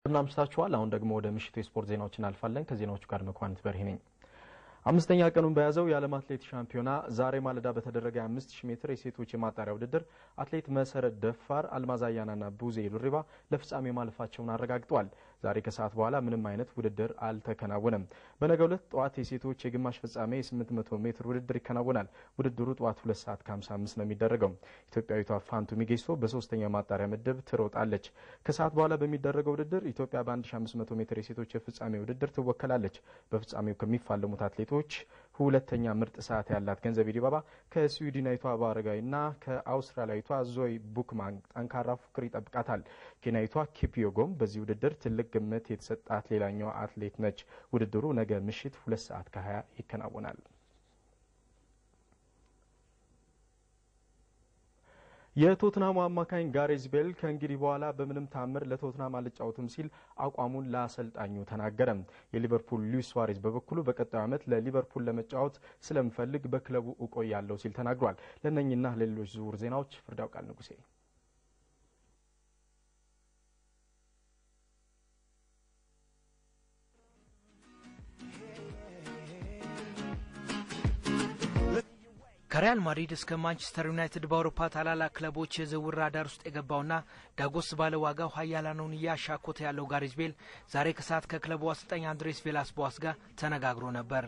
እናምሽታችኋል አሁን ደግሞ ወደ ምሽቱ የስፖርት ዜናዎችን አልፋለን ከዜናዎቹ ጋር መኳንት በርሂ ነኝ አምስተኛ ቀኑን በያዘው የዓለም አትሌት ሻምፒዮና ዛሬ ማለዳ በተደረገ 5000 ሜትር የሴቶች የማጣሪያ ውድድር አትሌት መሰረት ደፋር አልማዛያናና ቡዜ ሉሪባ ለፍጻሜ ማለፋቸውን አረጋግጠዋል ዛሬ ከሰዓት በኋላ ምንም አይነት ውድድር አልተከናወነም በነገው ዕለት ጧት የሴቶች የግማሽ ፍጻሜ 800 ሜትር ውድድር ይከናወናል ውድድሩ ጧት 2:55 ነው የሚደረገው ኢትዮጵያዊቷ ፋንቱ ሚጌሶ በሶስተኛው ማጣሪያ ምድብ ትሮጣለች ከሰዓት በኋላ በሚደረገው ውድድር ኢትዮጵያ በ1500 ሜትር የሴቶች የፍጻሜ ውድድር ትወከላለች በፍጻሜው ከሚፋለሙት አትሌቶች ሁለተኛ ምርጥ ሰዓት ያላት ገንዘቤ ዲባባ ከስዊድናዊቷ ባረጋይና ከአውስትራሊያዊቷ ዞይ ቡክማን ጠንካራ ፉክክር ይጠብቃታል ኬንያዊቷ ኪፒዮጎም በዚህ ውድድር ትልቅ ግምት የተሰጣት ሌላኛው አትሌት ነች ውድድሩ ነገ ምሽት 2:20 ይከናወናል የቶትናም አማካኝ ጋሬዝ ቤል ከእንግዲህ በኋላ በምንም ታምር ለቶትናም አልጫወትም ሲል አቋሙን ለአሰልጣኙ ተናገረ የሊቨርፑል ሉዊስ ሱዋሬዝ በበኩሉ በቀጣዩ ዓመት ለሊቨርፑል ለመጫወት ስለምፈልግ በክለቡ እቆያለሁ ሲል ተናግሯል ለነኝና ለሌሎች ዝውውር ዜናዎች ፍርዳው ቃል ንጉሴ ከሪያል ማድሪድ እስከ ማንቸስተር ዩናይትድ በአውሮፓ ታላላቅ ክለቦች የዝውውር ራዳር ውስጥ የገባውና ዳጎስ ባለ ዋጋው ኃያላኑን ያሻኮተ ያለው ጋሬዝ ቤል ዛሬ ከሰዓት ከክለቡ አሰልጣኝ አንድሬስ ቪላስ ቦአስ ጋር ተነጋግሮ ነበር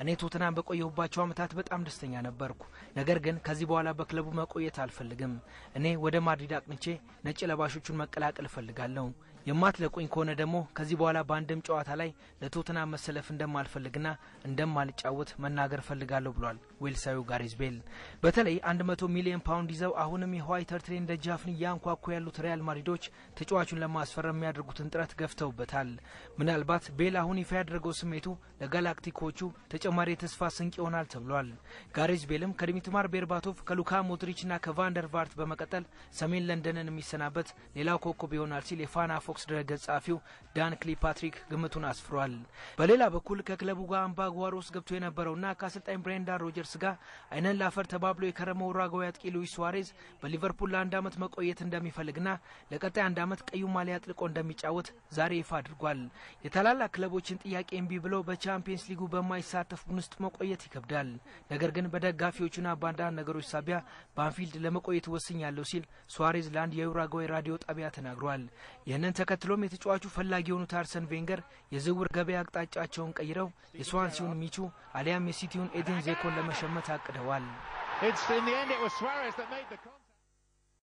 እኔ ቶትናም በቆየሁባቸው ዓመታት በጣም ደስተኛ ነበርኩ ነገር ግን ከዚህ በኋላ በክለቡ መቆየት አልፈልግም እኔ ወደ ማድሪድ አቅንቼ ነጭ ለባሾቹን መቀላቀል ፈልጋለሁ የማትለቁኝ ከሆነ ደግሞ ከዚህ በኋላ በአንድም ጨዋታ ላይ ለቶትናም መሰለፍ እንደማልፈልግና እንደማልጫወት መናገር ፈልጋለሁ ብሏል ዌልሳዊው ጋሬዝ ቤል በተለይ 100 ሚሊዮን ፓውንድ ይዘው አሁንም የዋይተር ትሬን ደጃፍን ያንኳኩ ያሉት ሪያል ማድሪዶች ተጫዋቹን ለማስፈረም የሚያደርጉትን ጥረት ገፍተውበታል ምናልባት ቤል አሁን ይፋ ያደረገው ስሜቱ ለጋላክቲኮቹ ተጨማሪ ተስፋ ስንቅ ይሆናል ተብሏል ጋሬዝ ቤልም ከዲሚትማር ቤርባቶቭ ከሉካ ሞድሪችና ከቫንደር ቫርት በመቀጠል ሰሜን ለንደንን የሚሰናበት ሌላው ኮከብ ይሆናል ሲል የፋና ፎክስ ድረገጽ ጻፊው ዳን ክሊፓትሪክ ግምቱን አስፍሯል በሌላ በኩል ከክለቡ ጋር አምባጓሮ ውስጥ ገብቶ የነበረውና ከአሰልጣኝ ብሬንዳን ሮጀርስ ጋር አይነን ላፈር ተባብሎ የከረመው ኡራጓዊ አጥቂ ሉዊስ ሱዋሬዝ በሊቨርፑል ለአንድ ዓመት መቆየት እንደሚፈልግና ለቀጣይ አንድ ዓመት ቀዩ ማሊያ አጥልቆ እንደሚጫወት ዛሬ ይፋ አድርጓል የታላላቅ ክለቦችን ጥያቄ እምቢ ብሎ በቻምፒየንስ ሊጉ በማይሳተፍ ቡድን ውስጥ መቆየት ይከብዳል ነገር ግን በደጋፊዎቹና በአንዳንድ ነገሮች ሳቢያ በአንፊልድ ለመቆየት ወስኛለሁ ሲል ሱዋሬዝ ለአንድ የኡራጓዊ ራዲዮ ጣቢያ ተናግሯል ይህንን ተከትሎም የተጫዋቹ ፈላጊ የሆኑት አርሰን ቬንገር የዝውውር ገበያ አቅጣጫቸውን ቀይረው የስዋንሲውን ሚቹ አሊያም የሲቲውን ኤደን ዜኮን ለመሸመት አቅደዋል